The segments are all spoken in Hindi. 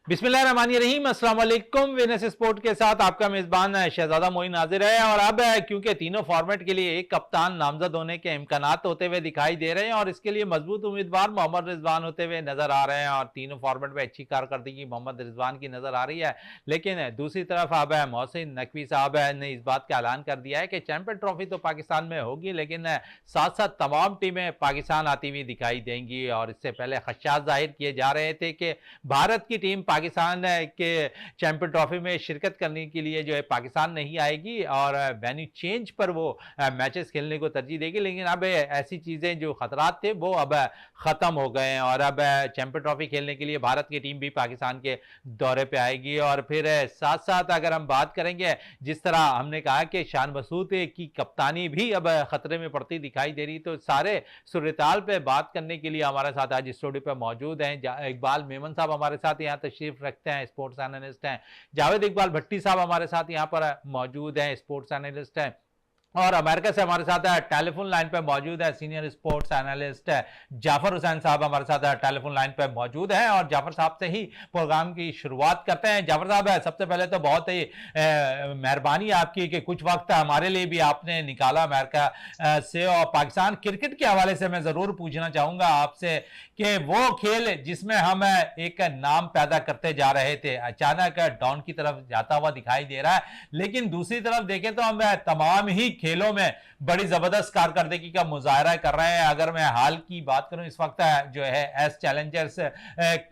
बिस्मिल्लाहिर्रहमानिर्रहीम, अस्सलाम वालेकुम। विनस स्पोर्ट के साथ आपका मेजबान शहजादा मोइन हाजिर है। और अब क्योंकि तीनों फॉर्मेट के लिए एक कप्तान नामजद होने के इम्कानात होते हुए दिखाई दे रहे हैं और इसके लिए मजबूत उम्मीदवार मोहम्मद रिजवान होते हुए नजर आ रहे हैं और तीनों फॉर्मेट में अच्छी कारकर्दगी मोहम्मद रिजवान की नजर आ रही है। लेकिन दूसरी तरफ अब मोहसिन नकवी साहब ने इस बात का ऐलान कर दिया है कि चैंपियन ट्रॉफी तो पाकिस्तान में होगी, लेकिन साथ साथ तमाम टीमें पाकिस्तान आती हुई दिखाई देंगी। और इससे पहले खदशात जाहिर किए जा रहे थे कि भारत की टीम पाकिस्तान के चैंपियन ट्रॉफी में शिरकत करने के लिए जो है पाकिस्तान नहीं आएगी और वेन्यू चेंज पर वो मैचेस खेलने को तरजीह देगी। लेकिन अब ऐसी चीजें जो खतरात थे वो अब खत्म हो गए हैं और अब चैंपियन ट्रॉफी खेलने के लिए भारत की टीम भी पाकिस्तान के दौरे पे आएगी। और फिर साथ साथ अगर हम बात करेंगे, जिस तरह हमने कहा कि शान मसूद की कप्तानी भी अब खतरे में पड़ती दिखाई दे रही, तो सारे सूरताल पे बात करने के लिए हमारे साथ आज स्टूडियो पे मौजूद हैं इकबाल मेमन साहब हमारे साथ यहाँ तशरीफ रखते हैं, स्पोर्ट्स एनालिस्ट हैं। जावेद इकबाल भट्टी साहब हमारे साथ यहाँ पर मौजूद हैं, स्पोर्ट्स एनालिस्ट हैं। और अमेरिका से हमारे साथ टेलीफोन लाइन पे मौजूद है senior sports analyst Jafar Hussain साहब हमारे साथ टेलीफोन लाइन पे मौजूद हैं। और जाफर साहब से ही प्रोग्राम की शुरुआत करते हैं। जाफर साहब, सबसे पहले तो बहुत ही मेहरबानी आपकी कि कुछ वक्त हमारे लिए भी आपने निकाला अमेरिका से। और पाकिस्तान क्रिकेट के हवाले से मैं जरूर पूछना चाहूंगा आपसे कि वो खेल जिसमें हम एक नाम पैदा करते जा रहे थे अचानक डाउन की तरफ जाता हुआ दिखाई दे रहा है, लेकिन दूसरी तरफ देखें तो हम तमाम ही खेलों में बड़ी जबरदस्त कारकर्दगी का मुजाहरा कर रहे हैं। अगर मैं हाल की बात करूं, इस वक्त जो है एस चैलेंजर्स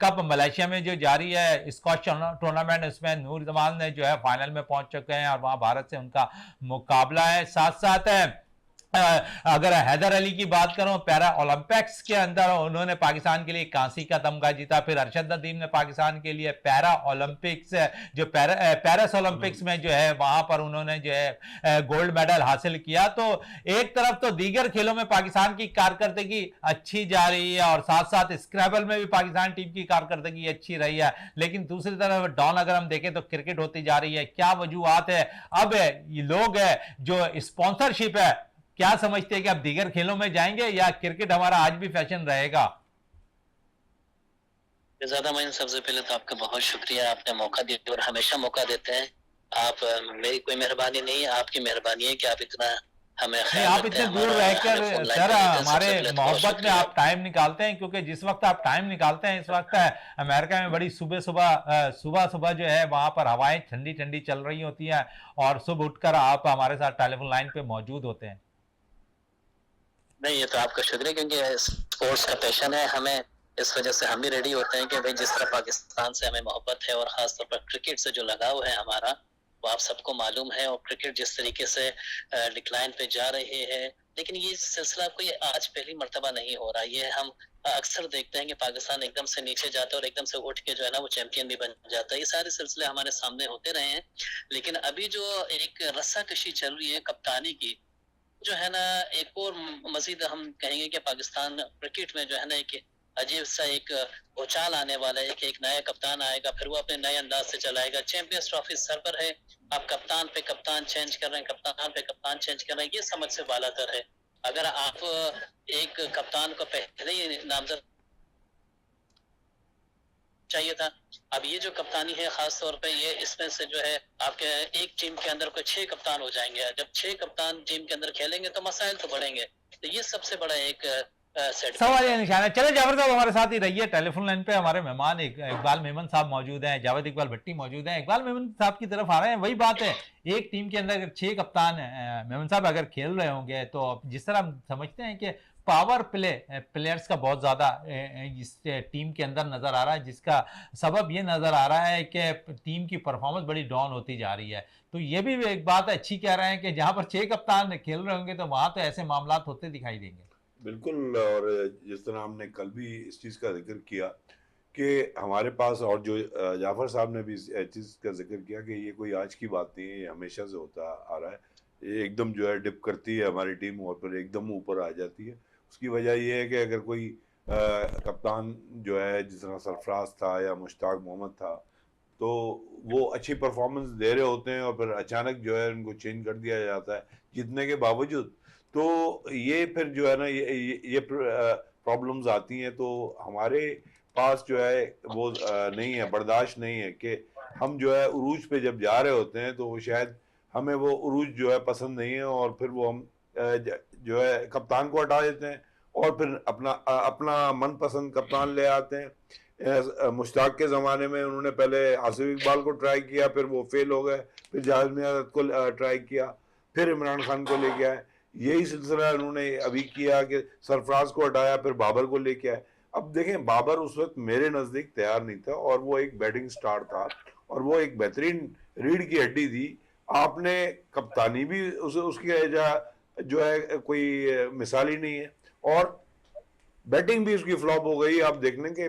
कप मलेशिया में जो जारी है स्कॉच टूर्नामेंट, उसमें नूर जमान ने जो है फाइनल में पहुंच चुके हैं और वहां भारत से उनका मुकाबला है। साथ साथ अगर हैदर अली की बात करूं, पैरा ओलंपिक्स के अंदर उन्होंने पाकिस्तान के लिए कांसी का तमगा जीता। फिर अरशद नदीम ने पाकिस्तान के लिए पैरा ओलंपिक्स जो पेरिस ओलंपिक्स में जो है वहां पर उन्होंने जो है गोल्ड मेडल हासिल किया। तो एक तरफ तो दीगर खेलों में पाकिस्तान की कारकर्दगी अच्छी जा रही है और साथ साथ स्क्रैबल में भी पाकिस्तान टीम की कारकर्दगी अच्छी रही है, लेकिन दूसरी तरफ डाउन अगर हम देखें तो क्रिकेट होती जा रही है। क्या वजूहत है? अब ये लोग जो स्पॉन्सरशिप है, क्या समझते हैं कि अब दीगर खेलों में जाएंगे या क्रिकेट हमारा आज भी फैशन रहेगा? ज्यादा मैं सबसे पहले तो आपका बहुत शुक्रिया, आपने मौका दिया और हमेशा मौका देते हैं आप। मेरी कोई मेहरबानी नहीं, आपकी मेहरबानी है कि आप इतना हमें नहीं, आप इतने दूर रहकर सर हमारे मोहब्बत में आप टाइम निकालते हैं, क्योंकि जिस वक्त आप टाइम निकालते हैं इस वक्त अमेरिका में बड़ी सुबह सुबह जो है वहां पर हवाएं ठंडी ठंडी चल रही होती हैं और सुबह उठकर आप हमारे साथ टेलीफोन लाइन पे मौजूद होते हैं। नहीं, ये तो आपका शुक्रिया, क्योंकि स्पोर्ट्स का पैशन है हमें, इस वजह से हम भी रेडी होते हैं कि भाई जिस तरह पाकिस्तान से हमें मोहब्बत है और खासतौर पर क्रिकेट से जो लगाव है हमारा, वो आप सबको मालूम है। और क्रिकेट जिस तरीके से डिक्लाइन पे जा रहे हैं, लेकिन ये सिलसिला कोई आज पहली मर्तबा नहीं हो रहा। ये हम अक्सर देखते हैं कि पाकिस्तान एकदम से नीचे जाता है और एकदम से उठ के जो है ना वो चैंपियन भी बन जाता है। ये सारे सिलसिले हमारे सामने होते रहे हैं, लेकिन अभी जो एक रस्साकशी चल रही है कप्तानी की, जो है ना एक और मजीद हम कहेंगे कि पाकिस्तान क्रिकेट में जो है ना एक अजीब सा एक उछाल आने वाला है कि एक नया कप्तान आएगा, फिर वो अपने नए अंदाज से चलाएगा। चैंपियंस ट्रॉफी सर पर है, आप कप्तान पे कप्तान चेंज कर रहे हैं, कप्तान पे कप्तान चेंज कर रहे हैं, ये समझ से बालातर है। अगर आप एक कप्तान को पहले ही नामजद चाहिए था, अब ये जो कप्तानी है खास तौर पे ये इसमें से जो है आपके एक टीम के अंदर कोई 6 कप्तान हो जाएंगे। जब 6 कप्तान टीम के अंदर खेलेंगे तो मसाइल तो बढ़ेंगे, तो ये सबसे बड़ा एक सवाल ये निशान है। चले जावेद साहब हमारे साथ ही रहिए, टेलीफोन लाइन पे हमारे मेहमान इकबाल मेमन साहब मौजूद हैं, जावेद इकबाल भट्टी मौजूद हैं। इकबाल मेमन साहब की तरफ आ रहे हैं। वही बात है, एक टीम के अंदर अगर 6 कप्तान मेमन साहब अगर खेल रहे होंगे तो जिस तरह हम समझते हैं कि पावर प्लेयर्स का बहुत ज्यादा इस टीम के अंदर नजर आ रहा है, जिसका सबब ये नजर आ रहा है कि टीम की परफॉर्मेंस बड़ी डाउन होती जा रही है। तो ये भी एक बात अच्छी कह रहे हैं कि जहां पर 6 कप्तान खेल रहे होंगे तो वहां तो ऐसे मामला होते दिखाई देंगे। बिल्कुल। और जिस तरह हमने कल भी इस चीज़ का जिक्र किया कि हमारे पास, और जो जाफर साहब ने भी इस चीज़ का जिक्र किया कि ये कोई आज की बात नहीं है, ये हमेशा से होता आ रहा है। ये एकदम जो है डिप करती है हमारी टीम और फिर एकदम ऊपर आ जाती है। उसकी वजह ये है कि अगर कोई कप्तान जो है जिस तरह सरफराज था या मुश्ताक मोहम्मद था, तो वो अच्छी परफॉर्मेंस दे रहे होते हैं और फिर अचानक जो है उनको चेंज कर दिया जाता है जीतने के बावजूद। तो ये फिर जो है ना ये प्रॉब्लम्स आती हैं। तो हमारे पास जो है वो नहीं है, बर्दाश्त नहीं है कि हम जो है उरूज पे जब जा रहे होते हैं तो वो शायद हमें वो उरूज जो है पसंद नहीं है, और फिर वो हम जो है कप्तान को हटा देते हैं और फिर अपना मनपसंद कप्तान ले आते हैं। मुश्ताक के ज़माने में उन्होंने पहले आसिफ इकबाल को ट्राई किया, फिर वो फेल हो गए, फिर जावेद मियां को ट्राई किया, फिर इमरान खान को लेके आए। यही सिलसिला उन्होंने अभी किया कि सरफराज को हटाया, फिर बाबर को लेके आए। अब देखें, बाबर उस वक्त मेरे नज़दीक तैयार नहीं था, और वो एक बैटिंग स्टार था और वो एक बेहतरीन रीढ़ की हड्डी थी। आपने कप्तानी भी उसकी जो है कोई मिसाल ही नहीं है, और बैटिंग भी उसकी फ्लॉप हो गई। आप देखने के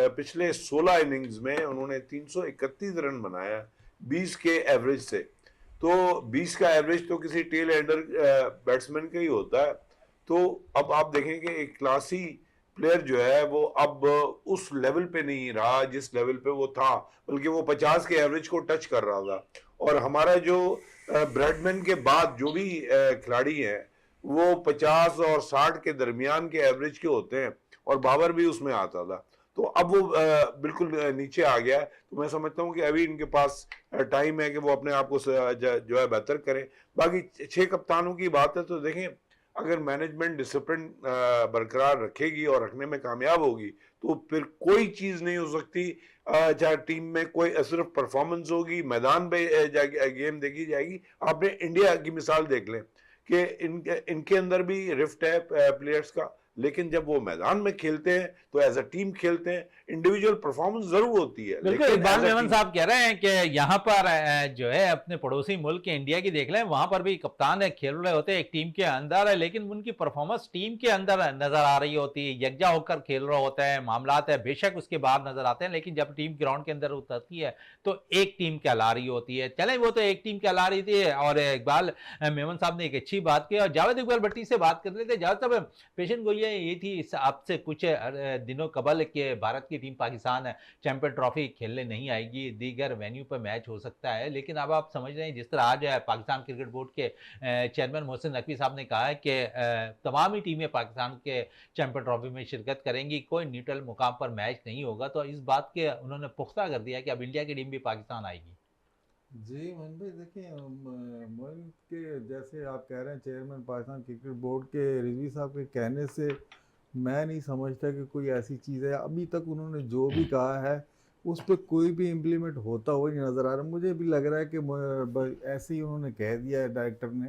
पिछले 16 इनिंग्स में उन्होंने 331 रन बनाया 20 के एवरेज से। तो 20 का एवरेज तो किसी टेल एंडर बैट्समैन का ही होता है। तो अब आप देखें कि एक क्लासी प्लेयर जो है वो अब उस लेवल पे नहीं रहा जिस लेवल पे वो था, बल्कि वो 50 के एवरेज को टच कर रहा था। और हमारा जो ब्रैडमैन के बाद जो भी खिलाड़ी हैं वो 50 और 60 के दरमियान के एवरेज के होते हैं, और बाबर भी उसमें आता था। तो अब वो बिल्कुल नीचे आ गया है। तो मैं समझता हूँ कि अभी इनके पास टाइम है कि वो अपने आप को जो है बेहतर करें। बाकी 6 कप्तानों की बात है तो देखें, अगर मैनेजमेंट डिसिप्लिन बरकरार रखेगी और रखने में कामयाब होगी तो फिर कोई चीज़ नहीं हो सकती। चाहे टीम में कोई सिर्फ परफॉर्मेंस होगी, मैदान पे गेम देखी जाएगी। आपने इंडिया की मिसाल देख लें कि इनके अंदर भी रिफ्ट है प्लेयर्स का, लेकिन जब वो मैदान में खेलते हैं तो एज अ टीम खेलते हैं। इंडिविजुअल परफॉर्मेंस जरूर होती है, बिल्कुल। लेकिन Iqbal as a Memon team- साहब कह रहे हैं कि यहाँ पर जो है अपने पड़ोसी मुल्क इंडिया की देख लें, वहां पर भी कप्तान है खेल रहे होते हैं एक टीम के अंदर है, लेकिन उनकी परफॉर्मेंस टीम के अंदर नजर आ रही होती है, यकजा होकर खेल रहे होते हैं। मामलात है बेशक उसके बाहर नजर आते हैं, लेकिन जब टीम ग्राउंड के अंदर उतरती है तो एक टीम कहला रही होती है। चले वो तो एक टीम कहला रही थी। और इकबाल मेमन साहब ने एक अच्छी बात की, और जावेद इकबाल भट्टी से बात कर रहे थे। जावेद साहब, पेशन गोई ये थी आपसे कुछ दिनों कबल के भारत की टीम पाकिस्तान चैंपियन ट्रॉफी खेलने नहीं आएगी, दीगर वेन्यू पर मैच हो सकता है, लेकिन अब आप समझ रहे हैं जिस तरह आज पाकिस्तान क्रिकेट बोर्ड के चेयरमैन मोहसिन नकवी साहब ने कहा है कि तमाम ही टीमें पाकिस्तान के चैंपियन ट्रॉफी में शिरकत करेंगी, कोई न्यूट्रल मुकाम पर मैच नहीं होगा। तो इस बात के उन्होंने पुख्ता कर दिया कि अब इंडिया की टीम भी पाकिस्तान आएगी। जी मोहन भाई, देखिए मोहन के जैसे आप कह रहे हैं चेयरमैन पाकिस्तान क्रिकेट बोर्ड के रिजवी साहब के कहने से मैं नहीं समझता कि कोई ऐसी चीज़ है। अभी तक उन्होंने जो भी कहा है उस पर कोई भी इम्प्लीमेंट होता हुआ नहीं नज़र आ रहा। मुझे भी लग रहा है कि ऐसे ही उन्होंने कह दिया है डायरेक्टर ने,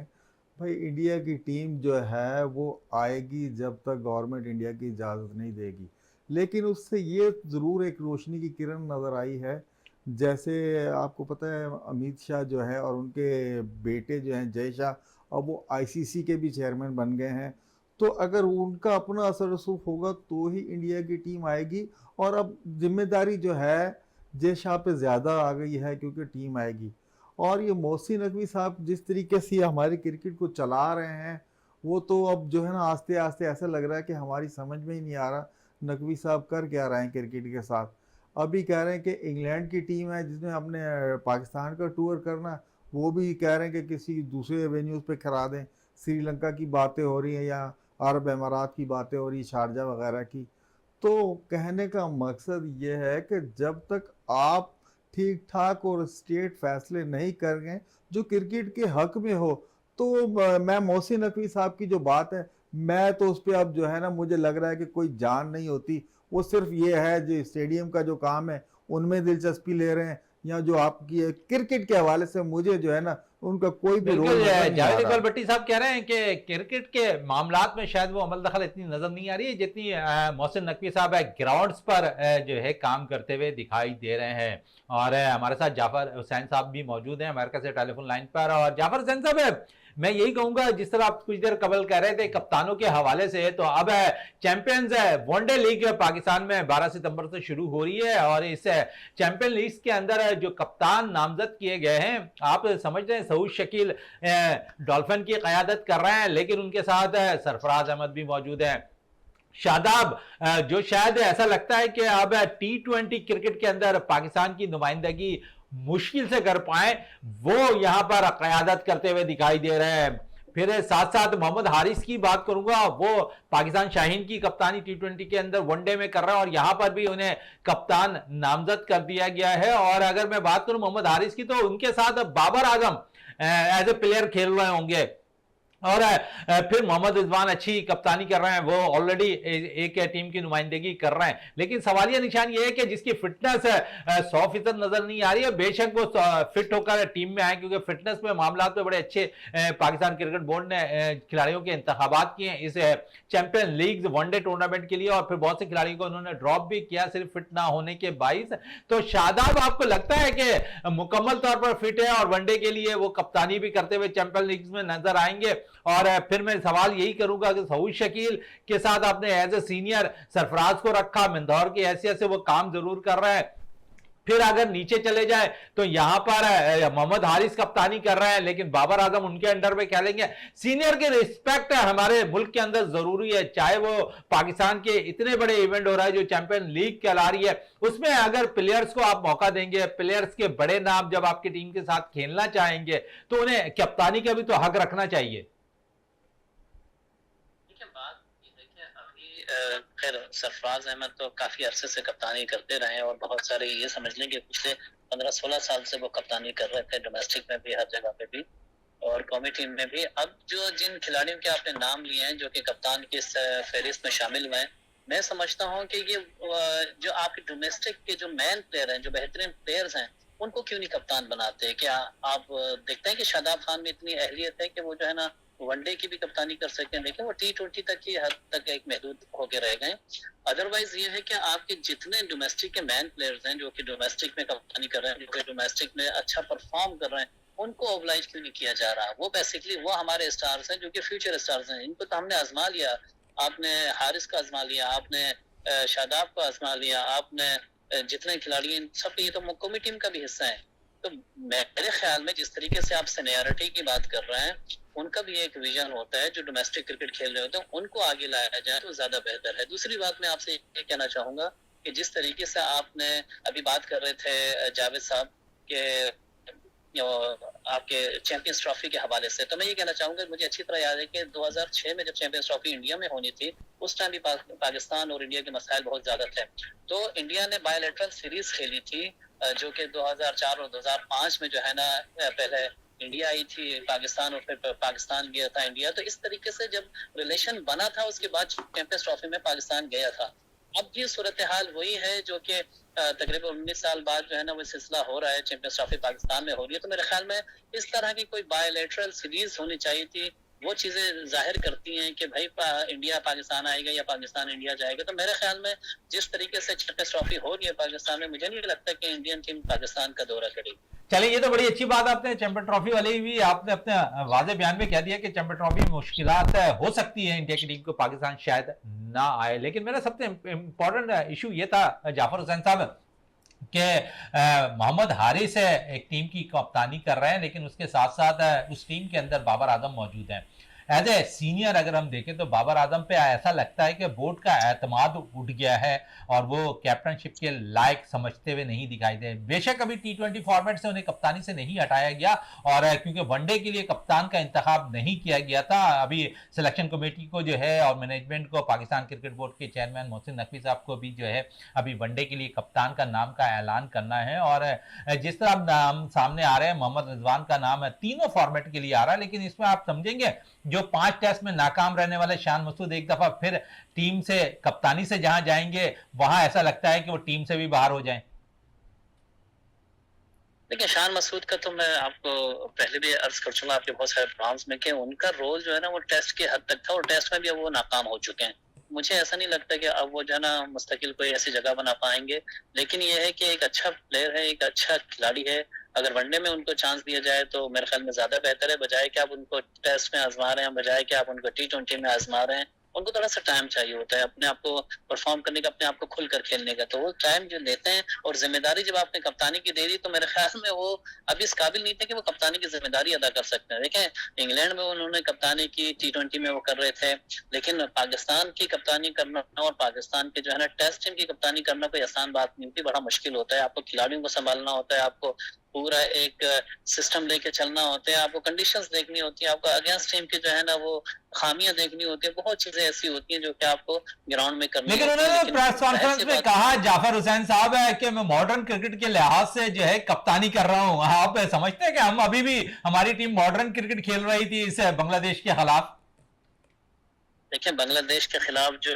भाई इंडिया की टीम जो है वो आएगी जब तक गवर्नमेंट इंडिया की इजाज़त नहीं देगी। लेकिन उससे ये ज़रूर एक रोशनी की किरण नज़र आई है। जैसे आपको पता है अमित शाह जो है और उनके बेटे जो हैं जय शाह, अब वो आईसीसी के भी चेयरमैन बन गए हैं। तो अगर उनका अपना असर रसूख होगा तो ही इंडिया की टीम आएगी। और अब जिम्मेदारी जो है जय शाह पे ज़्यादा आ गई है क्योंकि टीम आएगी। और ये मोहसिन नकवी साहब जिस तरीके से हमारी क्रिकेट को चला रहे हैं वो तो अब जो है ना आस्ते आस्ते ऐसा लग रहा है कि हमारी समझ में ही नहीं आ रहा नकवी साहब कर क्या रहे हैं क्रिकेट के साथ। अभी कह रहे हैं कि इंग्लैंड की टीम है जिसमें अपने पाकिस्तान का टूर करना, वो भी कह रहे हैं कि किसी दूसरे वेन्यूज़ पे करा दें। श्रीलंका की बातें हो रही हैं या अरब अमारात की बातें हो रही, शारजा वगैरह की। तो कहने का मकसद ये है कि जब तक आप ठीक ठाक और स्टेट फैसले नहीं करेंगे जो क्रिकेट के हक में हो, तो मैं मोहसिन नकवी साहब की जो बात है मैं तो उस पर अब जो है ना मुझे लग रहा है कि कोई जान नहीं होती। वो सिर्फ ये है जो स्टेडियम का जो काम है उनमें दिलचस्पी ले रहे हैं, या जो आपकी क्रिकेट के हवाले से मुझे जो है ना उनका कोई भी रोल नहीं आ रहा। जावेद इकबाल भट्टी साहब कह रहे हैं कि क्रिकेट के मामलात में शायद वो अमल दखल इतनी नजर नहीं आ रही है जितनी मोहसिन नकवी साहब ग्राउंड्स पर जो है काम करते हुए दिखाई दे रहे हैं। और हमारे साथ जाफर हुसैन साहब भी मौजूद हैं अमेरिका से टेलीफोन लाइन पर। और जाफर हुसैन साहब, मैं यही कहूंगा जिस तरह आप कुछ देर कबल कह रहे थे कप्तानों के हवाले से, तो अब चैंपियंस वनडे लीग पाकिस्तान में 12 सितंबर से शुरू हो रही है, और इस चैंपियन लीग के अंदर जो कप्तान नामजद किए गए हैं, आप समझ रहे हैं सऊद शकील डॉल्फिन की क़यादत कर रहे हैं, लेकिन उनके साथ सरफराज अहमद भी मौजूद है, शादाब, जो शायद ऐसा लगता है कि अब T20 क्रिकेट के अंदर पाकिस्तान की नुमाइंदगी मुश्किल से कर पाए, वो यहां पर क़यादत करते हुए दिखाई दे रहे हैं। फिर साथ साथ मोहम्मद हारिस की बात करूंगा, वो पाकिस्तान शाहीन की कप्तानी टी20 के अंदर वनडे में कर रहा है और यहां पर भी उन्हें कप्तान नामजद कर दिया गया है। और अगर मैं बात करूं मोहम्मद हारिस की, तो उनके साथ Babar Azam as a player खेल रहे होंगे और फिर मोहम्मद रिजवान अच्छी कप्तानी कर रहे हैं, वो ऑलरेडी एक टीम की नुमाइंदगी कर रहे हैं। लेकिन सवालिया निशान ये है कि जिसकी फिटनेस 100% नजर नहीं आ रही है, बेशक वो फिट होकर टीम में आए, क्योंकि फिटनेस में मामला पे बड़े अच्छे पाकिस्तान क्रिकेट बोर्ड ने खिलाड़ियों के इंतखाबात किए हैं इस चैंपियन लीग वनडे टूर्नामेंट के लिए, और फिर बहुत से खिलाड़ियों को उन्होंने ड्रॉप भी किया सिर्फ फिट ना होने के बाइस। तो शादाब आपको लगता है कि मुकम्मल तौर पर फिट है और वनडे के लिए वो कप्तानी भी करते हुए चैंपियन लीग में नजर आएंगे? और फिर मैं सवाल यही करूंगा कि सऊद शकील के साथ आपने एज ए सीनियर सरफराज को रखा, मंदौर की हैसियत से वो काम जरूर कर रहा है। फिर अगर नीचे चले जाए तो यहां पर मोहम्मद हारिस कप्तानी कर रहे हैं, लेकिन बाबर आजम उनके अंडर में खेलेंगे। सीनियर की रिस्पेक्ट हमारे मुल्क के अंदर जरूरी है, चाहे वो पाकिस्तान के इतने बड़े इवेंट हो रहा है जो चैंपियन लीग कहला रही है, उसमें अगर प्लेयर्स को आप मौका देंगे, प्लेयर्स के बड़े नाम जब आपकी टीम के साथ खेलना चाहेंगे, तो उन्हें कप्तानी का भी तो हक रखना चाहिए। खैर सरफराज अहमद तो काफी अरसे से कप्तानी करते रहे और बहुत सारे ये समझ लें कि पिछले 15-16 साल से वो कप्तानी कर रहे थे, डोमेस्टिक में भी, हर जगह पे भी और कौमी टीम में भी। अब जो जिन खिलाड़ियों के आपने नाम लिए हैं जो कि कप्तान की फहरिस्त में शामिल हुए हैं, मैं समझता हूँ कि ये जो आपके डोमेस्टिक के जो मैन प्लेयर हैं, जो बेहतरीन प्लेयर्स हैं, उनको क्यों नहीं कप्तान बनाते? क्या आप देखते हैं कि शादाब खान में इतनी अहलियत है कि वो जो है ना वनडे की भी कप्तानी कर सकते हैं, लेकिन वो T20 तक ही हद तक एक महदूद होके रह गए। अदरवाइज ये है कि आपके जितने डोमेस्टिक के मैन प्लेयर्स हैं जो कि डोमेस्टिक में कप्तानी कर रहे हैं, जो कि डोमेस्टिक में अच्छा परफॉर्म कर रहे हैं, उनको ऑब्लाइज क्यों नहीं किया जा रहा? वो बेसिकली वो हमारे स्टार्स हैं जो कि फ्यूचर स्टार्स हैं। इनको तो हमने आजमा लिया, आपने हारिस का आजमा लिया, आपने शादाब को आजमा लिया, आपने जितने खिलाड़ी हैं सब, ये तो कौमी टीम का भी हिस्सा है। तो मेरे ख्याल में जिस तरीके से आप सीनियरिटी की बात कर रहे हैं, उनका भी एक विजन होता है, जो डोमेस्टिक क्रिकेट खेल रहे होते हैं उनको आगे लाया जाए तो ज्यादा बेहतर है। दूसरी बात मैं आपसे ये कहना चाहूंगा कि जिस तरीके से आपने अभी बात कर रहे थे जावेद साहब के आपके चैंपियंस ट्रॉफी के हवाले से, तो मैं ये कहना चाहूंगा, मुझे अच्छी तरह याद है कि 2006 में जब चैंपियंस ट्रॉफी इंडिया में होनी थी, उस टाइम भी पाकिस्तान और इंडिया के मसाइल बहुत ज्यादा थे। तो इंडिया ने बायलैटरल सीरीज खेली थी जो कि 2004 और 2005 में जो है ना, पहले इंडिया आई थी पाकिस्तान और फिर पाकिस्तान गया था इंडिया। तो इस तरीके से जब रिलेशन बना था, उसके बाद चैंपियंस ट्रॉफी में पाकिस्तान गया था। अब भी सूरत हाल वही है जो कि तकरीबन 19 साल बाद जो है ना वो सिलसिला हो रहा है, चैंपियंस ट्रॉफी पाकिस्तान में हो रही है। तो मेरे ख्याल में इस तरह की कोई बायलैटरल सीरीज होनी चाहिए थी। वो चीजें जाहिर करती हैं कि भाई इंडिया पाकिस्तान आएगा या पाकिस्तान इंडिया जाएगा। तो मेरे ख्याल में जिस तरीके से चैंपियंस ट्रॉफी हो रही है पाकिस्तान में, मुझे नहीं लगता कि इंडियन टीम पाकिस्तान का दौरा करेगी। चलिए, ये तो बड़ी अच्छी बात आपने चैंपियन ट्रॉफी वाले भी आपने अपने वाज़े बयान में कह दिया कि चैंपियन ट्रॉफी में मुश्किलात हो सकती है इंडिया की टीम को, पाकिस्तान शायद ना आए। लेकिन मेरा सबसे इंपॉर्टेंट इशू ये था जाफर हुसैन साहब कि मोहम्मद हारिस एक टीम की कप्तानी कर रहे हैं, लेकिन उसके साथ साथ उस टीम के अंदर बाबर आजम मौजूद हैं। एज ए सीनियर अगर हम देखें तो बाबर आजम पे ऐसा लगता है कि बोर्ड का एतमाद उठ गया है और वो कैप्टनशिप के लायक समझते हुए नहीं दिखाई दे। बेशक अभी T20 फॉर्मेट से उन्हें कप्तानी से नहीं हटाया गया, और क्योंकि वनडे के लिए कप्तान का इंतखाब नहीं किया गया था, अभी सिलेक्शन कमेटी को जो है और मैनेजमेंट को, पाकिस्तान क्रिकेट बोर्ड के चेयरमैन मोहसिन नकवी साहब को भी जो है अभी वनडे के लिए कप्तान का नाम का ऐलान करना है। और जिस तरह नाम सामने आ रहे हैं, मोहम्मद रिजवान का नाम है, तीनों फॉर्मेट के लिए आ रहा है, लेकिन इसमें आप समझेंगे जो 5 टेस्ट में नाकाम रहने वाले शान मसूद एक दफा फिर टीम से कप्तानी से जहां जाएंगे, वहां ऐसा लगता है कि वो टीम से भी बाहर हो जाएं। देखिए, शान मसूद का तो मैं आपको पहले भी अर्ज कर चुका आपके बहुत सारे प्रोग्राम्स में कि उनका रोल जो है ना वो टेस्ट के हद तक था, और टेस्ट में भी अब वो नाकाम हो चुके हैं। मुझे ऐसा नहीं लगता कि अब वो जो है ना मुस्तकिल कोई ऐसी जगह बना पाएंगे। लेकिन ये है कि एक अच्छा प्लेयर है, एक अच्छा खिलाड़ी है, अगर वनडे में उनको चांस दिया जाए तो मेरे ख्याल में ज्यादा बेहतर है, बजाय कि आप उनको टेस्ट में आजमा रहे हैं, बजाय कि आप उनको T20 में आजमा रहे हैं। उनको थोड़ा सा टाइम चाहिए होता है अपने आप को परफॉर्म करने का, अपने आप को खुलकर खेलने का। तो वो टाइम जो लेते हैं, और जिम्मेदारी जब आपने कप्तानी की दे दी, तो मेरे ख्याल में वो अभी इस काबिल नहीं थे कि वो कप्तानी की जिम्मेदारी अदा कर सकते हैं। देखें, इंग्लैंड में उन्होंने कप्तानी की, T20 में वो कर रहे थे, लेकिन पाकिस्तान की कप्तानी करना और पाकिस्तान के जो है ना टेस्ट टीम की कप्तानी करना कोई आसान बात नहीं होती, बड़ा मुश्किल होता है। आपको खिलाड़ियों को संभालना होता है, आपको पूरा एक सिस्टम लेके चलना होता है, आपको कंडीशंस देखनी होती है, आपको अगेंस्ट टीम की जो है ना वो खामियां देखनी होती है, बहुत चीजें ऐसी होती हैं जो कि आपको ग्राउंड में करनी लेकिन होती है। उन्होंने लेकिन प्रेस जाहिर कॉन्फ्रेंस सी में बात कहा जाफर हुसैन साहब है कि मैं मॉडर्न क्रिकेट के लिहाज से जो है कप्तानी कर रहा हूं। आप समझते हैं कि हम अभी भी हमारी टीम मॉडर्न क्रिकेट खेल रही थी इस बांग्लादेश के खिलाफ? देखिए, बांग्लादेश के खिलाफ जो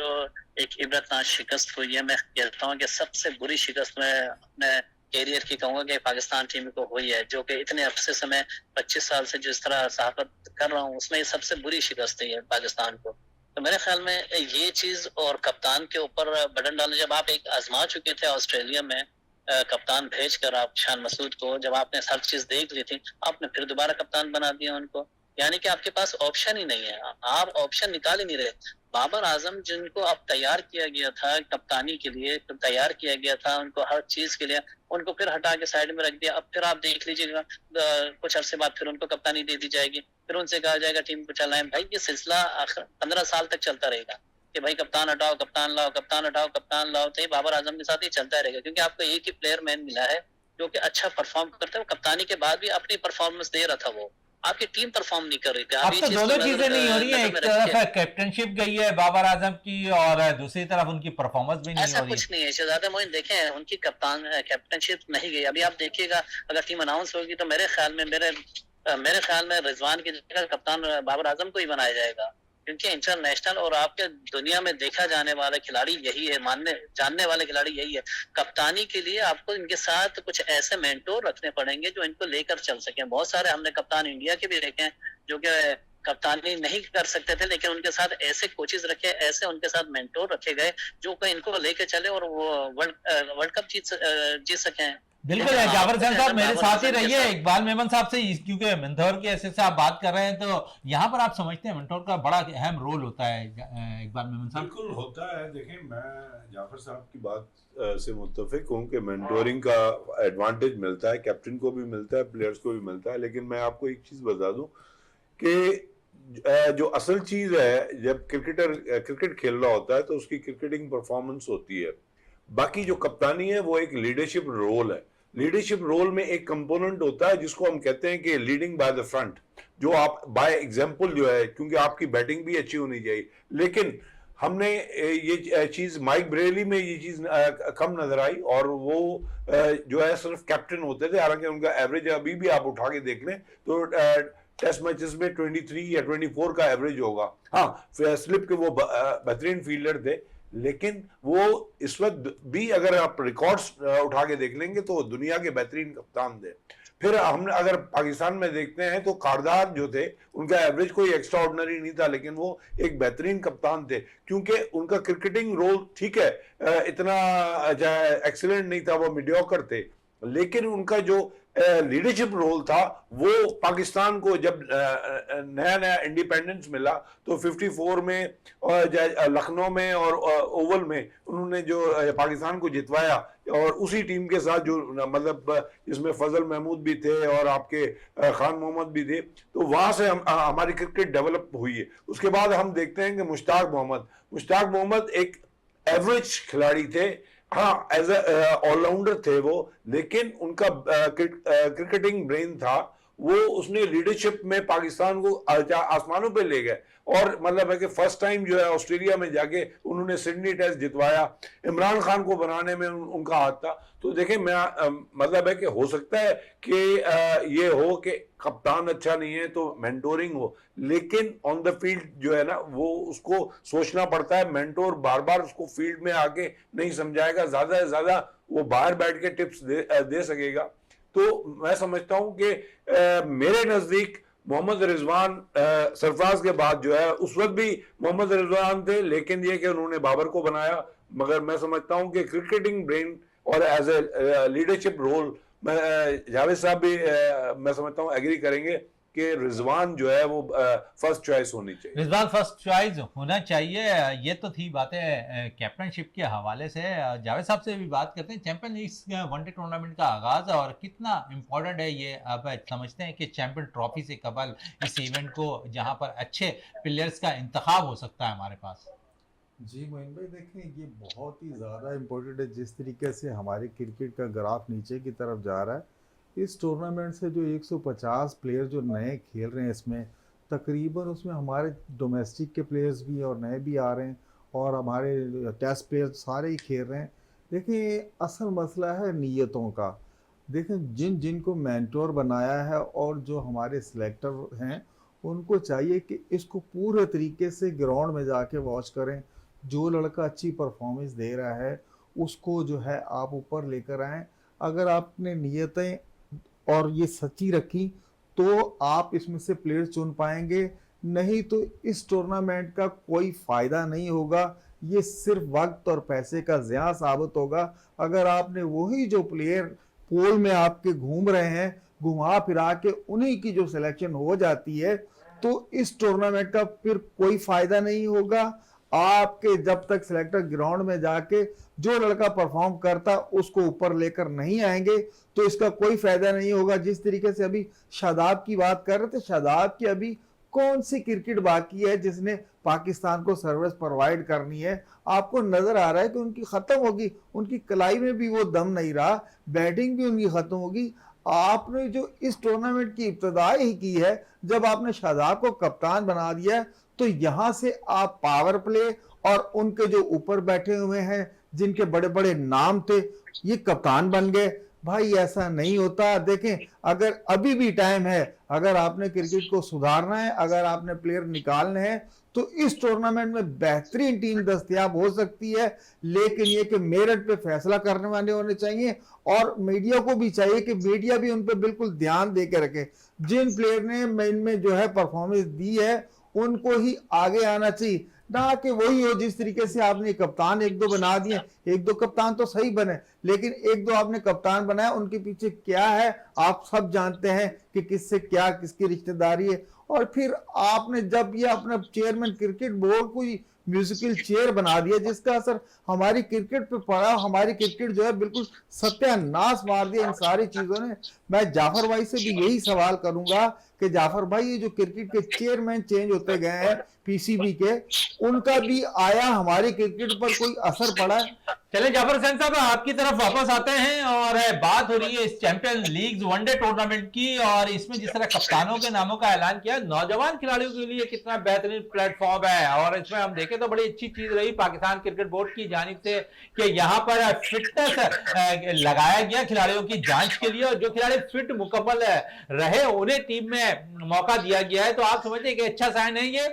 एक इबरतनाक शिकस्त हुई है, मैं कहता हूँ कि सबसे बुरी शिकस्त मैं अपने कैरियर की कहूँगा कि पाकिस्तान टीम को हुई है, जो कि इतने अरसे से मैं 25 साल से जिस तरह सहाफत कर रहा हूँ, उसमें ये सबसे बुरी शिकस्त हुई है पाकिस्तान को। तो मेरे ख्याल में ये चीज और कप्तान के ऊपर बटन डालने, जब आप एक आजमा चुके थे ऑस्ट्रेलिया में कप्तान भेजकर आप शान मसूद को, जब आपने हर चीज देख ली थी, आपने फिर दोबारा कप्तान बना दिया उनको, यानी कि आपके पास ऑप्शन ही नहीं है, आप ऑप्शन निकाल ही नहीं रहे। बाबर आजम जिनको अब तैयार किया गया था कप्तानी के लिए, तो तैयार किया गया था उनको हर चीज के लिए, उनको फिर हटा के साइड में रख दिया। अब फिर आप देख लीजिएगा कुछ अरसे बाद फिर उनको कप्तानी दे दी जाएगी, फिर उनसे कहा जाएगा टीम को चलाएं। भाई ये सिलसिला 15 साल तक चलता रहेगा कि भाई कप्तान हटाओ, कप्तान लाओ, कप्तान हटाओ, कप्तान लाओ। तो ये बाबर आजम के साथ ही चलता रहेगा, क्योंकि आपको एक ही प्लेयर मैन मिला है जो कि अच्छा परफॉर्म करता है। वो कप्तानी के बाद भी अपनी परफॉर्मेंस दे रहा था, वो आपकी टीम परफॉर्म नहीं कर रही थी। अब ये तो चीज दोनों चीजें नहीं हो रही है, एक तरफ कैप्टनशिप गई है बाबर आजम की और दूसरी तरफ उनकी परफॉर्मेंस भी नहीं ऐसा हो रही है। कुछ नहीं है शहजादा मोइन, देखें उनकी कैप्टनशिप नहीं गई। अभी आप देखिएगा अगर टीम अनाउंस होगी तो मेरे ख्याल में रिजवान की जगह कप्तान बाबर आजम को ही बनाया जाएगा, क्योंकि इंटरनेशनल और आपके दुनिया में देखा जाने वाला खिलाड़ी यही है, मानने जानने वाले खिलाड़ी यही है। कप्तानी के लिए आपको इनके साथ कुछ ऐसे मेंटोर रखने पड़ेंगे जो इनको लेकर चल सके। बहुत सारे हमने कप्तान इंडिया के भी देखे हैं जो कि कप्तानी नहीं कर सकते थे, लेकिन उनके साथ ऐसे कोचेज रखे, ऐसे उनके साथ मेंटोर रखे गए जो कि इनको लेके चले और वो वर्ल्ड कप जीत सके। बिल्कुल है जाफर हुसैन साहब, मेरे साथ ही रहिए इकबाल मेमन साहब से, क्योंकि मेंटोर के ऐसे से आप बात कर रहे हैं तो यहाँ पर आप समझते हैं मेंटोर का बड़ा अहम रोल होता है इकबाल मेमन साहब? बिल्कुल होता है। देखें, मैं जाफर साहब की बात से मुत्तफिक हूँ कि मेंटोरिंग का एडवांटेज मिलता है, कैप्टन को भी मिलता है, प्लेयर्स को भी मिलता है। लेकिन मैं आपको एक चीज बता दूं कि जो असल चीज है, जब क्रिकेटर क्रिकेट खेल रहा होता है तो उसकी क्रिकेटिंग परफॉर्मेंस होती है। बाकी जो कप्तानी है वो एक लीडरशिप रोल है। लीडरशिप रोल में एक कंपोनेंट होता है जिसको हम कहते हैं कि लीडिंग बाय द फ्रंट, जो आप बाय एग्जांपल जो है, क्योंकि आपकी बैटिंग भी अच्छी होनी चाहिए। लेकिन हमने ये चीज माइक ब्रेली में ये चीज कम नजर आई, और वो जो है सिर्फ कैप्टन होते थे, हालांकि उनका एवरेज अभी भी आप उठा के देख लें तो टेस्ट मैचेस में 23 या 24 का एवरेज होगा। हाँ, स्लिप के वो बेहतरीन फील्डर थे, लेकिन वो इस वक्त भी अगर आप रिकॉर्ड्स उठा के देख लेंगे तो दुनिया के बेहतरीन कप्तान थे। फिर हमने अगर पाकिस्तान में देखते हैं तो कारदार जो थे उनका एवरेज कोई एक्स्ट्रा ऑर्डिनरी नहीं था, लेकिन वो एक बेहतरीन कप्तान थे, क्योंकि उनका क्रिकेटिंग रोल ठीक है इतना एक्सीलेंट नहीं था, वो मीडियोकर थे, लेकिन उनका जो लीडरशिप रोल था वो पाकिस्तान को जब नया नया इंडिपेंडेंस मिला तो 54 में और लखनऊ में और ओवल में उन्होंने जो पाकिस्तान को जितवाया, और उसी टीम के साथ जो मतलब इसमें फजल महमूद भी थे और आपके खान मोहम्मद भी थे, तो वहां से हमारी क्रिकेट डेवलप हुई है। उसके बाद हम देखते हैं कि मुश्ताक मोहम्मद एक एवरेज खिलाड़ी थे, हाँ एज ऑलराउंडर थे वो, लेकिन उनका क्रिकेटिंग ब्रेन था, वो उसने लीडरशिप में पाकिस्तान को आसमानों पे ले गए। और मतलब है कि फर्स्ट टाइम जो है ऑस्ट्रेलिया में जाके उन्होंने सिडनी टेस्ट जितवाया, इमरान खान को बनाने में उनका हाथ था। तो देखें, मैं मतलब है कि हो सकता है कि ये हो कि कप्तान अच्छा नहीं है तो मेंटोरिंग हो, लेकिन ऑन द फील्ड जो है ना वो उसको सोचना पड़ता है। मेंटोर बार बार उसको फील्ड में आके नहीं समझाएगा, ज्यादा से ज्यादा वो बाहर बैठ के टिप्स दे सकेगा। तो मैं समझता हूं कि मेरे नजदीक मोहम्मद रिजवान सरफराज के बाद जो है, उस वक्त भी मोहम्मद रिजवान थे, लेकिन ये कि उन्होंने बाबर को बनाया। मगर मैं समझता हूं कि क्रिकेटिंग ब्रेन और as a leadership role, Javed साहब भी मैं समझता हूं एग्री करेंगे कि रिजवान जो है वो फर्स्ट चॉइस होनी चाहिए। रिजवान फर्स्ट चॉइस होना चाहिए। ये तो थी बातें कैप्टनशिप के हवाले से। जावेद साहब से भी बात करते हैं। चैंपियन लीग वनडे टूर्नामेंट का आगाज और कितना इम्पोर्टेंट है ये अब समझते हैं कि चैंपियन ट्रॉफी से कबल इस इवेंट को, जहां पर अच्छे प्लेयर्स का इंतखाब हो सकता है हमारे पास। जी मोइन भाई, देखें ये बहुत ही ज़्यादा इम्पोर्टेंट है। जिस तरीके से हमारे क्रिकेट का ग्राफ नीचे की तरफ जा रहा है, इस टूर्नामेंट से जो 150 प्लेयर जो नए खेल रहे हैं इसमें, तकरीबन उसमें हमारे डोमेस्टिक के प्लेयर्स भी और नए भी आ रहे हैं और हमारे टेस्ट प्लेयर सारे ही खेल रहे हैं। देखिए असल मसला है नीयतों का। देखें जिन जिन को मेंटोर बनाया है और जो हमारे सिलेक्टर हैं उनको चाहिए कि इसको पूरे तरीके से ग्राउंड में जाके वॉच करें। जो लड़का अच्छी परफॉर्मेंस दे रहा है उसको जो है आप ऊपर लेकर आएँ। अगर आपने नीयतें और ये सच्ची रखी तो आप इसमें से प्लेयर चुन पाएंगे, नहीं तो इस टूर्नामेंट का कोई फ़ायदा नहीं होगा। ये सिर्फ वक्त और पैसे का ज़िया साबित होगा। अगर आपने वही जो प्लेयर पोल में आपके घूम रहे हैं घुमा फिरा के उन्हीं की जो सिलेक्शन हो जाती है तो इस टूर्नामेंट का फिर कोई फ़ायदा नहीं होगा। आपके जब तक सिलेक्टर ग्राउंड में जाके जो लड़का परफॉर्म करता उसको ऊपर लेकर नहीं आएंगे तो इसका कोई फायदा नहीं होगा। जिस तरीके से अभी शादाब की बात कर रहे थे, शादाब की अभी कौन सी क्रिकेट बाकी है जिसने पाकिस्तान को सर्विस प्रोवाइड करनी है? आपको नजर आ रहा है कि उनकी खत्म होगी, उनकी कलाई में भी वो दम नहीं रहा, बैटिंग भी उनकी खत्म होगी। आपने जो इस टूर्नामेंट की इब्तदा ही की है, जब आपने शादाब को कप्तान बना दिया है तो यहां से आप पावर प्ले और उनके जो ऊपर बैठे हुए हैं जिनके बड़े बड़े नाम थे ये कप्तान बन गए। भाई ऐसा नहीं होता। देखें अगर अभी भी टाइम है, अगर आपने क्रिकेट को सुधारना है, अगर आपने प्लेयर निकालने हैं तो इस टूर्नामेंट में बेहतरीन टीम दस्तयाब हो सकती है, लेकिन ये कि मेरिट पे फैसला करने वाले होने चाहिए और मीडिया को भी चाहिए कि मीडिया भी उन पर बिल्कुल ध्यान दे के रखे। जिन प्लेयर ने इनमें जो है परफॉर्मेंस दी है उनको ही आगे आना चाहिए, ना कि वही हो जिस तरीके से आपने कप्तान एक दो बना दिए। एक दो कप्तान तो सही बने, लेकिन एक दो आपने कप्तान बनाया उनके पीछे क्या है आप सब जानते हैं कि किससे क्या किसकी रिश्तेदारी है। और फिर आपने जब ये अपना चेयरमैन क्रिकेट बोर्ड को म्यूजिकल चेयर बना दिया जिसका असर हमारी क्रिकेट पे पड़ा, हमारी क्रिकेट जो है बिल्कुल सत्यानाश मार दिया इन सारी चीजों ने। मैं जाफर भाई से भी यही सवाल करूंगा कि जाफर भाई ये जो क्रिकेट के चेयरमैन चेंज होते गए हैं पीसीबी के, उनका भी आया हमारी क्रिकेट पर कोई असर पड़ा है? चले जाफर हुसैन साहब आपकी तरफ वापस आते हैं और बात हो रही है इस चैंपियन लीग वनडे टूर्नामेंट की, और इसमें जिस तरह कप्तानों के नामों का ऐलान किया नौजवान खिलाड़ियों के लिए कितना बेहतरीन प्लेटफॉर्म है। और इसमें हम देखें तो बड़ी अच्छी चीज रही पाकिस्तान क्रिकेट बोर्ड की जानिब से कि यहाँ पर फिटनेस लगाया गया खिलाड़ियों की जांच के लिए, और जो खिलाड़ी फिट मुकम्मल रहे उन्हें टीम में मौका दिया गया है। तो आप समझते हैं कि अच्छा साइन है ये?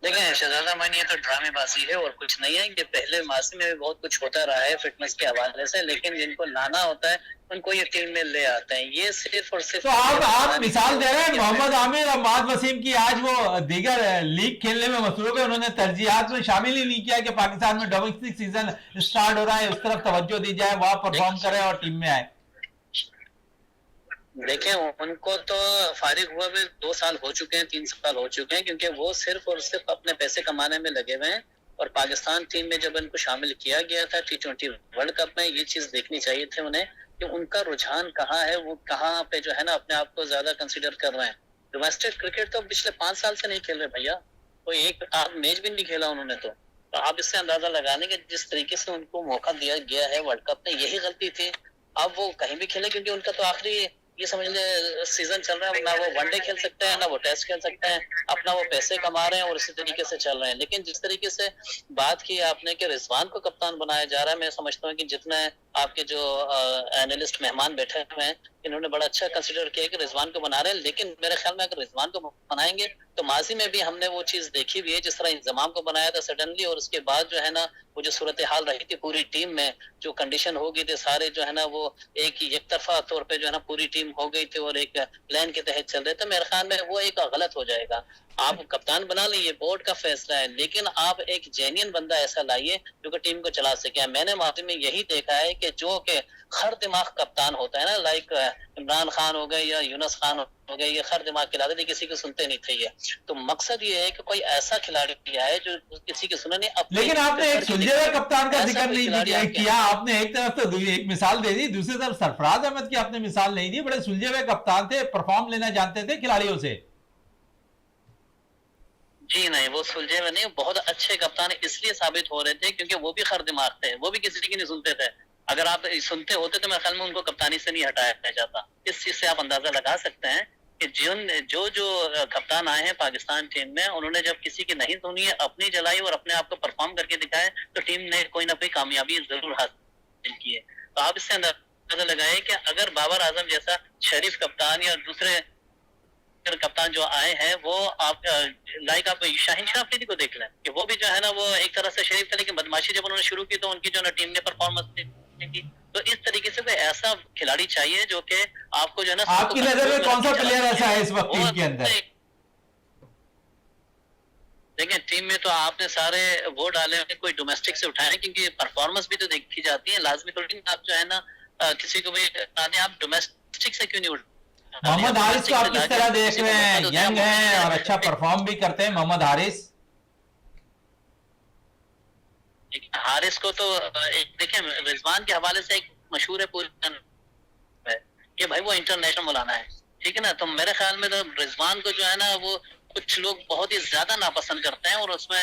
देखें शहजादा मान, ये तो ड्रामेबाजी है और कुछ नहीं है। ये पहले माजी में भी बहुत कुछ होता रहा है फिटनेस के हवाले से, लेकिन जिनको लाना होता है उनको ये टीम में ले आते हैं। ये सिर्फ और सिर्फ तो आप मिसाल दे रहे हैं मोहम्मद आमिर और माद वसीम की, आज वो दीगर लीग खेलने में मसरूफ है, उन्होंने तरजीहात में शामिल ही नहीं किया कि पाकिस्तान में डोमेस्टिक सीजन स्टार्ट हो रहा है, उस तरफ तवज्जो दी जाए, वहां परफॉर्म करे और टीम में आए। देखें उनको तो फारिग हुए भी 2 साल हो चुके हैं, 3 साल हो चुके हैं, क्योंकि वो सिर्फ और सिर्फ अपने पैसे कमाने में लगे हुए हैं। और पाकिस्तान टीम में जब इनको शामिल किया गया था T20 वर्ल्ड कप में, ये चीज देखनी चाहिए थी उन्हें कि उनका रुझान कहाँ है, वो कहाँ पे जो है ना अपने आप को ज्यादा कंसिडर कर रहे हैं। डोमेस्टिक क्रिकेट तो पिछले 5 साल से नहीं खेल रहे भैया, कोई एक मैच भी नहीं खेला उन्होंने। तो आप इससे अंदाजा लगा लें कि जिस तरीके से उनको मौका दिया गया है वर्ल्ड कप में, यही गलती थी। अब वो कहीं भी खेले, क्योंकि उनका तो आखिरी ये समझ ले सीजन चल रहा है, ना वो वनडे खेल सकते हैं ना वो टेस्ट खेल सकते हैं, अपना वो पैसे कमा रहे हैं और इसी तरीके से चल रहे हैं। लेकिन जिस तरीके से बात की आपने कि रिजवान को कप्तान बनाया जा रहा है, मैं समझता हूँ कि जितने आपके जो एनालिस्ट मेहमान बैठे हुए हैं इन्होंने बड़ा अच्छा कंसिडर किया कि रिजवान को बना रहे हैं। लेकिन मेरे ख्याल में अगर रिजवान को बनाएंगे तो माजी में भी हमने वो चीज देखी भी है, जिस तरह इंतजाम को बनाया था सडनली, और उसके बाद जो है ना वो जो सूरत हाल रही थी पूरी टीम में, जो कंडीशन हो गई थी, सारे जो है ना वो एक तरफा तौर पे जो है ना पूरी टीम हो गई थी और एक प्लान के तहत चल रहे थे। मेरे ख्याल में वो एक गलत हो जाएगा। आप कप्तान बना लीजिए, बोर्ड का फैसला है, लेकिन आप एक जेन्युइन बंदा ऐसा लाइए जो कि टीम को चला सके। मैंने माजी में यही देखा है कि जो कि खर दिमाग कप्तान होता है ना, लाइक इमरान खान हो गए या यूनुस खान हो गए, ये खर दिमाग खिलाते थे, किसी को सुनते नहीं थे ये। तो मकसद ये है कि कोई ऐसा खिलाड़ी आए जो किसी की सुने नहीं। लेकिन आपने एक सुलझे हुए कप्तान का जिक्र नहीं किया। आपने एक तरफ तो एक मिसाल दे दी, दूसरी तरफ सरफराज अहमद की आपने मिसाल नहीं दी। बड़े सुलझे हुए कप्तान थे, परफॉर्म लेना जानते थे खिलाड़ियों से। जी नहीं, वो सुलझे हुए नहीं, बहुत अच्छे कप्तान इसलिए साबित हो रहे थे क्योंकि वो भी खर दिमाग थे, वो भी किसी की नहीं सुनते थे। अगर आप सुनते होते तो मेरे ख्याल में उनको कप्तानी से नहीं हटाया जाता। इस चीज से आप अंदाजा लगा सकते हैं कि जो कप्तान आए हैं पाकिस्तान टीम में, उन्होंने जब किसी की नहीं सुनी है, अपनी जलाई और अपने आप को परफॉर्म करके दिखाए, तो टीम ने कोई ना कोई कामयाबी जरूर हासिल की है। तो आप इससे अंदाजा लगाए कि अगर बाबर आजम जैसा शरीफ कप्तान या दूसरे कप्तान जो आए हैं, वो आप लाइक आप शाहीन शाह अफरीदी को देख लें कि वो भी जो है ना, वो एक तरह से शरीफ थे, लेकिन बदमाशी जब उन्होंने शुरू की तो उनकी जो ना टीम ने परफॉर्मेंस की। तो इस तरीके से कोई ऐसा खिलाड़ी चाहिए जो कि आपको जो है ना, आपकी नजर में कौन सा प्लेयर ऐसा है इस वक्त टीम के अंदर? देखिए टीम में तो आपने सारे वो डाले हैं, कोई डोमेस्टिक से उठाए, क्योंकि परफॉर्मेंस भी तो देखी जाती है, लाजमी थोड़ी आप जो है ना किसी को भी आप डोमेस्टिक से क्यों नहीं उठाए? मोहम्मद हारिस को आप किस तरह देख रहे हैं? यंग हैं और अच्छा परफॉर्म भी करते हैं मोहम्मद हारिस। हारिस को तो देखिए रिजवान के हवाले से एक मशहूर है पूरी है कि भाई वो इंटरनेशनल मौलाना है, ठीक है ना। तो मेरे ख्याल में तो रिजवान को जो है ना, वो कुछ लोग बहुत ही ज्यादा नापसंद करते हैं और उसमें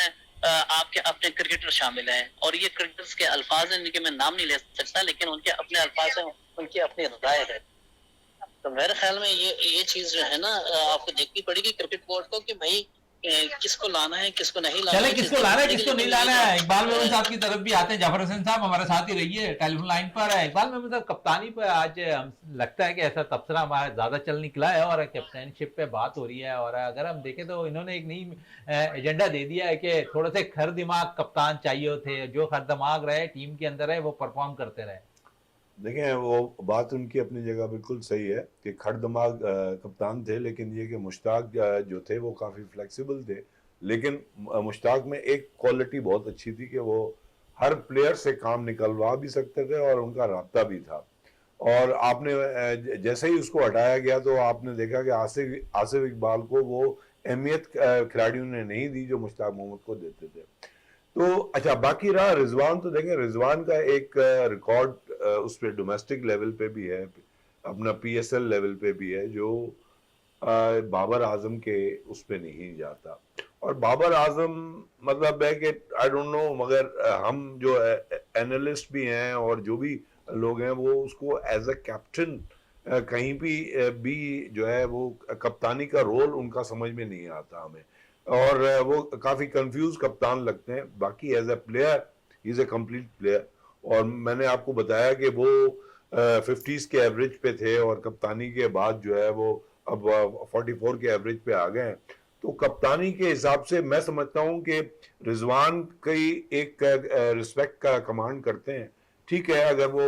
आपके अपने क्रिकेटर शामिल हैं, और ये क्रिकेटर्स के अल्फाज हैं जिनके मैं नाम नहीं ले सकता, लेकिन उनके अपने अल्फाज हैं, उनकी अपनी राय है। तो मेरे ख्याल में ये चीज जो है ना, आपको देखनी पड़ेगी क्रिकेट बोर्ड को कि भाई किसको लाना है, किसको नहीं लाना चले है, किसको लाना है किसको नहीं लाना है। इकबाल मेमन साहब की तरफ भी आते हैं, जाफर हुसैन साहब हमारे साथ ही रहिए, टेलीफोन लाइन पर है। इकबाल मेमन साहब, कप्तानी पर आज लगता है कि ऐसा तबसरा हमारा ज्यादा चल निकला है और कैप्टनशिप पे बात हो रही है, और अगर हम देखें तो इन्होंने एक नई एजेंडा दे दिया है कि थोड़े से खर दिमाग कप्तान चाहिए थे, जो खर दिमाग रहे टीम के अंदर है वो परफॉर्म करते रहे। देखें, वो बात उनकी अपनी जगह बिल्कुल सही है कि खड़ दिमाग कप्तान थे, लेकिन ये कि मुश्ताक जो थे वो काफ़ी फ्लेक्सिबल थे। लेकिन मुश्ताक में एक क्वालिटी बहुत अच्छी थी कि वो हर प्लेयर से काम निकलवा भी सकते थे और उनका राब्ता भी था। और आपने जैसे ही उसको हटाया गया तो आपने देखा कि आसिफ इकबाल को वो अहमियत खिलाड़ियों ने नहीं दी जो मुश्ताक मोहम्मद को देते थे। तो अच्छा, बाकी रहा रिजवान, तो देखें रिजवान का एक रिकॉर्ड उस पर डोमेस्टिक लेवल पे भी है, अपना PSL लेवल पे भी है, जो बाबर आजम के उस पे नहीं जाता। और बाबर आजम मतलब है कि आई डोंट नो, मगर हम जो एनालिस्ट भी हैं और जो भी लोग हैं वो उसको एज अ कैप्टन कहीं भी जो है वो कप्तानी का रोल उनका समझ में नहीं आता हमें, और वो काफ़ी कंफ्यूज कप्तान लगते हैं। बाकी as a player he is a complete player, और मैंने आपको बताया कि वो 50s के एवरेज पे थे और कप्तानी के बाद जो है वो अब 44 के एवरेज पे आ गए हैं। तो कप्तानी के हिसाब से मैं समझता हूँ कि रिजवान की एक रिस्पेक्ट का कमांड करते हैं, ठीक है। अगर वो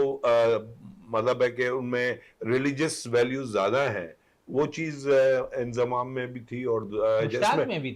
मतलब है कि उनमें रिलीजियस वैल्यूज ज़्यादा हैं, वो चीज इंजमाम में भी थी और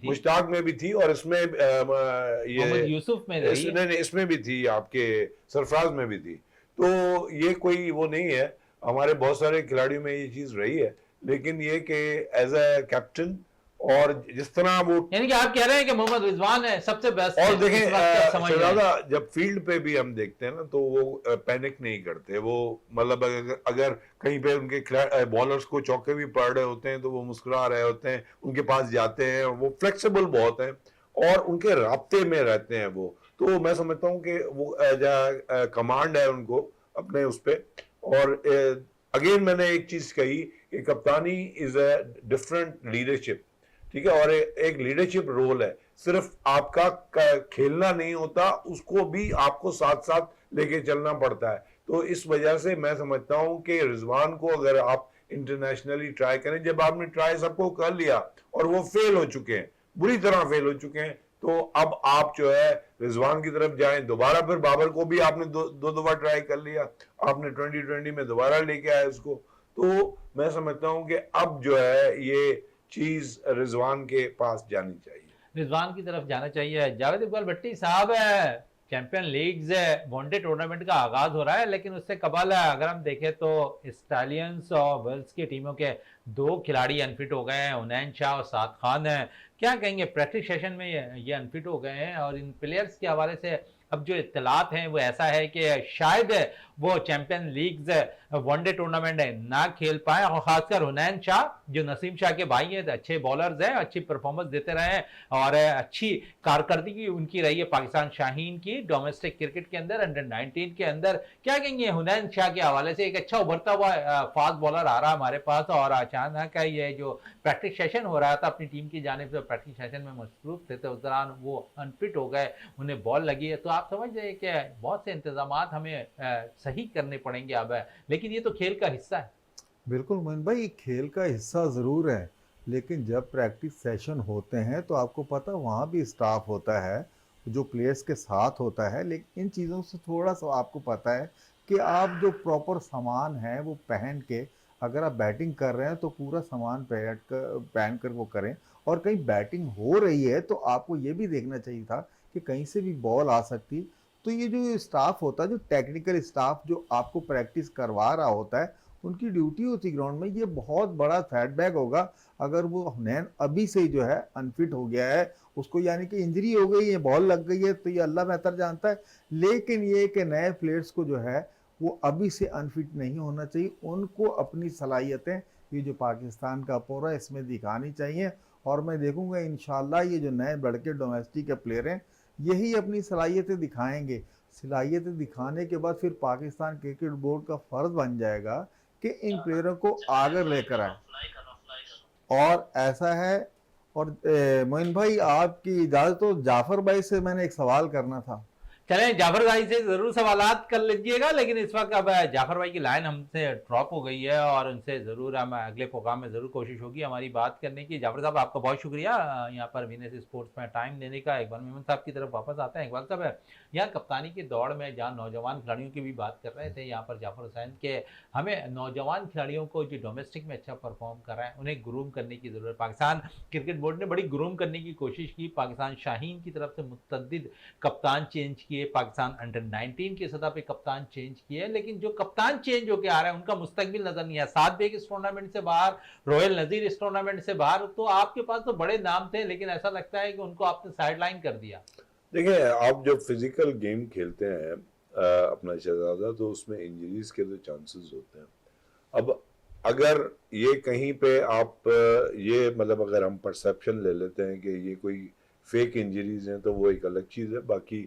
मुश्ताक में भी थी और इसमें ये यूसुफ में इसमें भी थी, आपके सरफराज में भी थी। तो ये कोई वो नहीं है, हमारे बहुत सारे खिलाड़ियों में ये चीज रही है, लेकिन ये कि एज ए कैप्टन और जिस तरह वो, यानी कि आप कह रहे हैं कि मोहम्मद रिजवान है सबसे बेस्ट। और देखें शहजादा, जब फील्ड पे भी हम देखते हैं ना तो वो पैनिक नहीं करते, वो मतलब अगर कहीं पे उनके बॉलर्स को चौके भी पड़ रहे होते हैं तो वो मुस्कुरा रहे होते हैं, उनके पास जाते हैं, वो फ्लेक्सिबल बहुत हैं और उनके राब्ते में रहते हैं वो। तो मैं समझता हूँ कि वो कमांड है उनको अपने उस पर। और अगेन मैंने एक चीज कही कि कप्तानी इज अ डिफरेंट लीडरशिप, ठीक है, और एक लीडरशिप रोल है, सिर्फ आपका खेलना नहीं होता, उसको भी आपको साथ साथ लेके चलना पड़ता है। तो इस वजह से मैं समझता हूं कि रिजवान को अगर आप इंटरनेशनली ट्राई करें, जब आपने ट्राई सबको कर लिया और वो फेल हो चुके हैं, बुरी तरह फेल हो चुके हैं, तो अब आप जो है रिजवान की तरफ जाएं दोबारा। फिर बाबर को भी आपने दो दफा ट्राई कर लिया, आपने 2020 में दोबारा लेके आए उसको। तो मैं समझता हूं कि अब जो है ये चीज रिजवान के पास जानी चाहिए, रिजवान की तरफ जाना चाहिए। जावेद इकबाल भट्टी साहब है, चैंपियन लीग्स है, वनडे टूर्नामेंट का आगाज हो रहा है, लेकिन उससे कबल है अगर हम देखें तो स्टालियंस और वेल्स की टीमों के 2 खिलाड़ी अनफिट हो गए हैं, हुनैन शाह और साद खान है। क्या कहेंगे, प्रैक्टिस सेशन में ये अनफिट हो गए हैं और इन प्लेयर्स के हवाले से अब जो इत्तलात हैं वो ऐसा है कि शायद वो चैंपियन लीग वनडे टूर्नामेंट ना खेल पाए, और खासकर हुनैन शाह जो नसीम शाह के भाई हैं, अच्छे बॉलर्स हैं, अच्छी परफॉर्मेंस देते रहे हैं और अच्छी कारकर्दगी उनकी रही है पाकिस्तान शाहीन की डोमेस्टिक क्रिकेट के अंदर, अंडर 19 के अंदर। क्या कहेंगे हुनैन शाह के हवाले से? एक अच्छा उभरता हुआ फास्ट बॉलर आ रहा है हमारे पास, और अचानक ये जो प्रैक्टिस सेशन हो रहा था अपनी टीम की जानिब से, प्रैक्टिस सेशन में मसरूफ थे तो उस दौरान वो अनफिट हो गए, उन्हें बॉल लगी है। तो आप समझ रहे हैं कि बहुत से इंतजाम हमें सही करने पड़ेंगे अब, लेकिन ये तो खेल का हिस्सा है। बिल्कुल मोइन भाई, खेल का हिस्सा ज़रूर है, लेकिन जब प्रैक्टिस सेशन होते हैं तो आपको पता वहाँ भी स्टाफ होता है जो प्लेयर्स के साथ होता है, लेकिन इन चीज़ों से थोड़ा सा आपको पता है कि आप जो प्रॉपर सामान है वो पहन के, अगर आप बैटिंग कर रहे हैं तो पूरा सामान पहन कर वो करें, और कहीं बैटिंग हो रही है तो आपको ये भी देखना चाहिए था कि कहीं से भी बॉल आ सकती। तो ये जो स्टाफ होता है, जो टेक्निकल स्टाफ जो आपको प्रैक्टिस करवा रहा होता है, उनकी ड्यूटी होती ग्राउंड में। ये बहुत बड़ा सेटबैक होगा अगर वो हुनैन अभी से ही जो है अनफिट हो गया है, उसको यानी कि इंजरी हो गई है, बॉल लग गई है, तो ये अल्लाह बेहतर जानता है। लेकिन ये कि नए प्लेयर्स को जो है वो अभी से अनफिट नहीं होना चाहिए, उनको अपनी सलाहियतें ये जो पाकिस्तान का पूरा इसमें दिखानी चाहिए। और मैं देखूंगा इंशाल्लाह ये जो नए लड़के डोमेस्टिक के प्लेयर हैं यही अपनी सलाहियतें दिखाएंगे। सलाहियतें दिखाने के बाद फिर पाकिस्तान क्रिकेट बोर्ड का फ़र्ज बन जाएगा कि इन प्लेयरों को आगे लेकर आए, और ऐसा है। और मोइन भाई, आपकी इजाज़त तो जाफर भाई से मैंने एक सवाल करना था। चलें, जाफर भाई से जरूर सवालात कर लीजिएगा, लेकिन इस वक्त अब जाफर भाई की लाइन हमसे ड्रॉप हो गई है और उनसे ज़रूर हम अगले प्रोग्राम में ज़रूर कोशिश होगी हमारी बात करने की। जाफर साहब, आपका बहुत शुक्रिया यहाँ पर वीनस स्पोर्ट्स में टाइम देने का। इकबाल मेमन साहब की तरफ वापस आते हैं। इकबाल साहब, यहाँ कप्तानी की दौड़ में जहाँ नौजवान खिलाड़ियों की भी बात कर रहे थे यहाँ पर जाफर हुसैन के, हमें नौजवान खिलाड़ियों को जो डोमेस्टिक में अच्छा परफॉर्म कर रहे हैं उन्हें ग्रूम करने की ज़रूरत। पाकिस्तान क्रिकेट बोर्ड ने बड़ी ग्रूम करने की कोशिश की, पाकिस्तान शाहीन की तरफ से मुतअद्दिद कप्तान चेंज किए, पाकिस्तान अंडर 19 की सतह पे कप्तान चेंज किए, लेकिन जो कप्तान चेंज होकर आ रहा है उनका मुस्तकबिल नजर नहीं है। साद बेग इस टूर्नामेंट से बाहर, रोयल नजीर इस टूर्नामेंट से बाहर, तो आपके पास तो बड़े नाम थे, लेकिन ऐसा लगता है कि उनको आपने साइडलाइन कर दिया। देखिए, आप जब फिजिकल गेम खेलते हैं अपना शहजादा, तो उसमें इंजरीज के तो चांसेस होते हैं। अब अगर ये कहीं पे आप ये मतलब अगर हम परसेप्शन ले लेते हैं कि ये कोई फेक इंजरीज हैं तो वो एक अलग चीज़ है। बाकी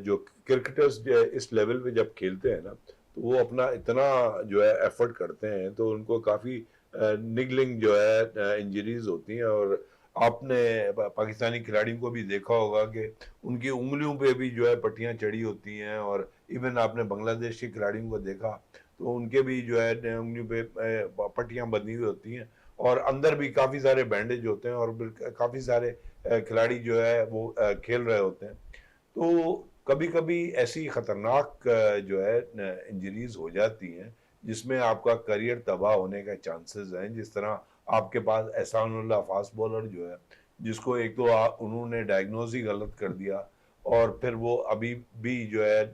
जो क्रिकेटर्स इस लेवल पे जब खेलते हैं ना, तो वो अपना इतना जो है एफर्ट करते हैं, तो उनको काफ़ी निगलिंग जो है इंजरीज होती हैं। और आपने पाकिस्तानी खिलाड़ियों को भी देखा होगा कि उनकी उंगलियों पे भी जो है पट्टियां चढ़ी होती हैं, और इवन आपने बांग्लादेश के खिलाड़ियों को देखा तो उनके भी जो है उंगलियों पे पट्टियां बंधी हुई होती हैं, और अंदर भी काफ़ी सारे बैंडेज होते हैं, और काफ़ी सारे खिलाड़ी जो है वो खेल रहे होते हैं। तो कभी कभी ऐसी खतरनाक जो है इंजरीज हो जाती हैं जिसमें आपका करियर तबाह होने का चांसेस हैं। जिस तरह आपके पास एहसानुल्लाह फास्ट बॉलर जो है, जिसको एक तो उन्होंने डायग्नोज ही गलत कर दिया, और फिर वो अभी भी जो है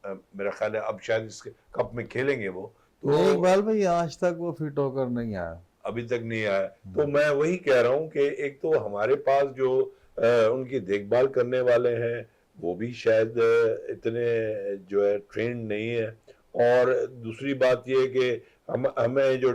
मेरा ख्याल है अब शायद इस कप में खेलेंगे वो, तो इकबाल भाई आज तक वो फिट होकर नहीं आया, अभी तक नहीं आया। तो मैं वही कह रहा हूँ कि एक तो हमारे पास जो उनकी देखभाल करने वाले हैं वो भी शायद इतने जो है ट्रेंड नहीं है, और दूसरी बात ये है कि हमें जो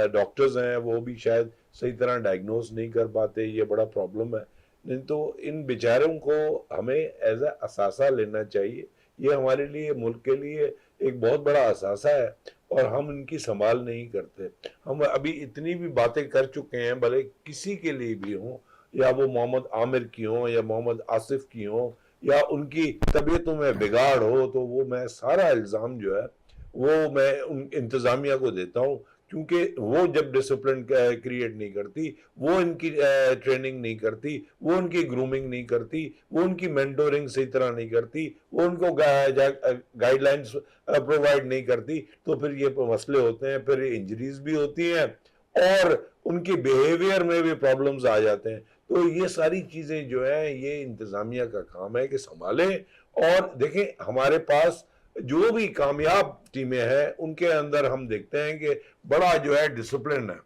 डॉक्टर्स हैं वो भी शायद सही तरह डायग्नोज नहीं कर पाते, ये बड़ा प्रॉब्लम है। नहीं तो इन बेचारों को हमें एज अ असासा लेना चाहिए। ये हमारे लिए, मुल्क के लिए एक बहुत बड़ा असासा है, और हम इनकी संभाल नहीं करते। हम अभी इतनी भी बातें कर चुके हैं, भले किसी के लिए भी हों, या वो मोहम्मद आमिर की हों या मोहम्मद आसिफ की हों, या उनकी तबीयतों में बिगाड़ हो, तो वो मैं सारा इल्ज़ाम जो है वो मैं उन इंतज़ामिया को देता हूँ, क्योंकि वो जब डिसिप्लिन क्रिएट नहीं करती, वो इनकी ट्रेनिंग नहीं करती, वो उनकी ग्रूमिंग नहीं करती, वो उनकी मेंटोरिंग सही तरह नहीं करती, वो उनको गाइडलाइंस प्रोवाइड नहीं करती, तो फिर ये मसले होते हैं, फिर इंजरीज भी होती हैं, और उनकी बिहेवियर में भी प्रॉब्लम्स आ जाते हैं। तो ये सारी चीज़ें जो है ये इंतज़ामिया का काम है कि संभालें। और देखें, हमारे पास जो भी कामयाब टीमें हैं उनके अंदर हम देखते हैं कि बड़ा जो है डिसिप्लिन है।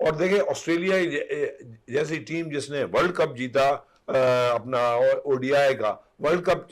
और देखें, ऑस्ट्रेलिया जैसी टीम जिसने वर्ल्ड कप जीता, अपना ओडीआई का, वर्ल्ड कप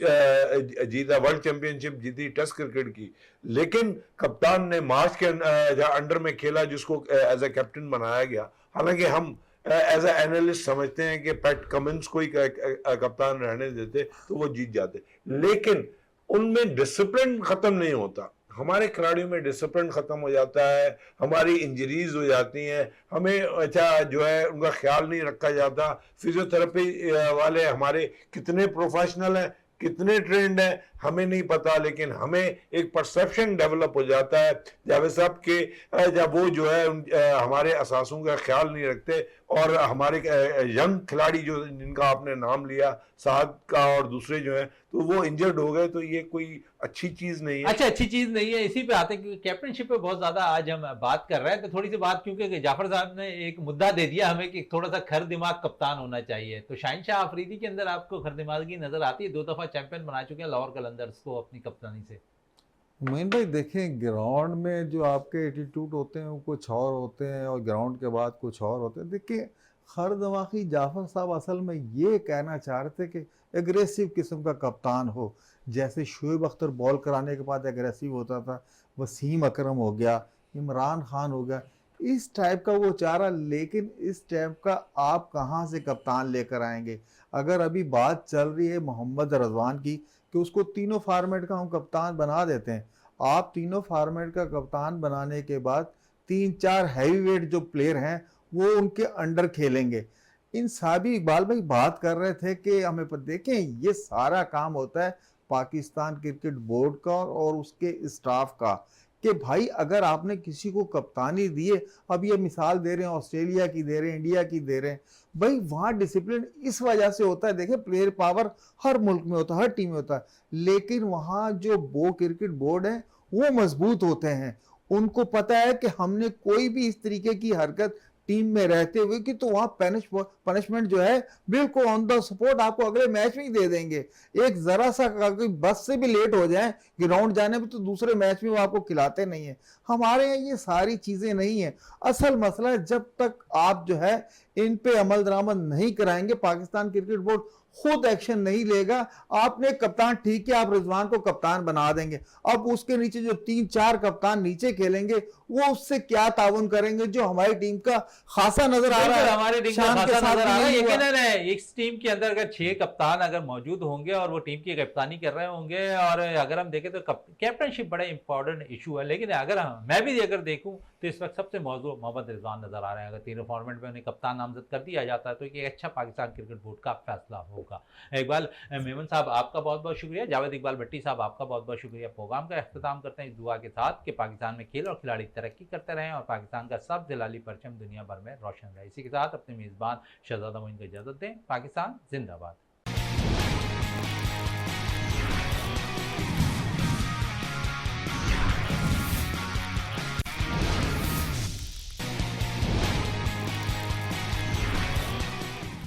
जीता, वर्ल्ड चैंपियनशिप जीती टेस्ट क्रिकेट की, लेकिन कप्तान ने मार्च के अंडर में खेला जिसको एज ए कैप्टन बनाया गया। हालांकि हम एज ए एनालिस्ट समझते हैं कि पैट कमिंस को ही कप्तान रहने देते तो वो जीत जाते, लेकिन उनमें डिसिप्लिन खत्म नहीं होता। हमारे खिलाड़ियों में डिसिप्लिन खत्म हो जाता है, हमारी इंजरीज हो जाती हैं, हमें अच्छा जो है उनका ख्याल नहीं रखा जाता। फिजियोथेरेपी वाले हमारे कितने प्रोफेशनल हैं, कितने ट्रेंड हैं हमें नहीं पता, लेकिन हमें एक परसेप्शन डेवलप हो जाता है जावेद साहब के जब वो जो है हमारे असासों का ख्याल नहीं रखते, और हमारे यंग खिलाड़ी जो जिनका आपने नाम लिया, साद का और दूसरे जो हैं, तो वो इंजर्ड हो गए, तो ये कोई अच्छी चीज नहीं है। अच्छा, अच्छी चीज नहीं है। इसी पे आते हैं क्योंकि कैप्टनशिप पे बहुत ज्यादा आज हम बात कर रहे हैं, तो थोड़ी सी बात, क्योंकि जाफर साहब ने एक मुद्दा दे दिया हमें कि थोड़ा सा खर दिमाग कप्तान होना चाहिए, तो शाहिनशाह अफरीदी के अंदर आपको खर दिमागी नजर आती है? 2 दफा चैंपियन बना चुके हैं लाहौर कलंदर्स को अपनी कप्तानी से। मोइन भाई देखें, ग्राउंड में जो आपके एटीट्यूड होते हैं वो कुछ और होते हैं और ग्राउंड के बाद कुछ और होते हैं। देखिए, हर दवाखी जाफर साहब असल में ये कहना चाह रहे थे कि एग्रेसिव किस्म का कप्तान हो, जैसे शोएब अख्तर बॉल कराने के बाद एग्रेसिव होता था, वसीम अकरम हो गया, इमरान खान हो गया, इस टाइप का वो चाह रहा। लेकिन इस टाइप का आप कहाँ से कप्तान लेकर आएंगे? अगर अभी बात चल रही है मोहम्मद रजवान की कि उसको तीनों फार्मेट का हम कप्तान बना देते हैं, आप तीनों फार्मेट का कप्तान बनाने के बाद 3-4 हैवी वेट जो प्लेयर हैं वो उनके अंडर खेलेंगे। इन सभी इकबाल भाई बात कर रहे थे कि हमें पर देखें, ये सारा काम होता है पाकिस्तान क्रिकेट बोर्ड का और उसके स्टाफ का, कि भाई अगर आपने किसी को कप्तानी दी है, अब ये मिसाल दे रहे हैं ऑस्ट्रेलिया की दे रहे हैं, इंडिया की दे रहे हैं, भाई वहाँ डिसिप्लिन इस वजह से होता है। देखिए, प्लेयर पावर हर मुल्क में होता है, हर टीम में होता है, लेकिन वहाँ जो क्रिकेट बोर्ड है वो मजबूत होते हैं। उनको पता है कि हमने कोई भी इस तरीके की हरकत टीम में रहते हुए कि तो वहाँ पनिशमेंट जो है बिल्कुल ऑन द स्पॉट आपको अगले मैच में ही दे देंगे। एक जरा सा बस से भी लेट हो जाए ग्राउंड जाने में तो दूसरे मैच में वो आपको खिलाते नहीं है। हमारे यहाँ ये सारी चीजें नहीं है। असल मसला है, जब तक आप जो है इन पे अमल दरामद नहीं कराएंगे, पाकिस्तान क्रिकेट बोर्ड खुद एक्शन नहीं लेगा। आपने कप्तान ठीक है, आप रिजवान को कप्तान बना देंगे, अब उसके नीचे जो 3-4 कप्तान नीचे खेलेंगे वो उससे क्या ताउन करेंगे? जो हमारी टीम का खासा नजर आ रहा है, हमारी टीम का शान के खासा साथ नजर आ रहा है। नहीं हुआ। यकीनन है इस टीम के अंदर अगर 6 कप्तान अगर मौजूद होंगे और वो टीम की कप्तानी कर रहे होंगे, और अगर हम देखें तो कैप्टनशिप बड़ा इंपॉर्टेंट इशू है। लेकिन अगर मैं भी अगर देखूं तो इस वक्त सबसे मौजूद मोहम्मद रिजवान नजर आ रहे हैं। अगर तीनों फॉर्मेट में उन्हें कप्तान नामजद कर दिया जाता है तो एक अच्छा पाकिस्तान क्रिकेट बोर्ड का फैसला होगा। इकबाल मेमन साहब आपका बहुत बहुत शुक्रिया, जावेद इकबाल भट्टी साहब आपका बहुत बहुत शुक्रिया। प्रोग्राम का इख्तिताम करते हैं इस दुआ के साथ कि पाकिस्तान में खेल और खिलाड़ी तरक्की करते रहें और पाकिस्तान का सब जलाली परचम दुनिया भर में रोशन रहे। इसी के साथ अपने मेज़बान शहजादा मोइन को इजाज़त दें। पाकिस्तान जिंदाबाद।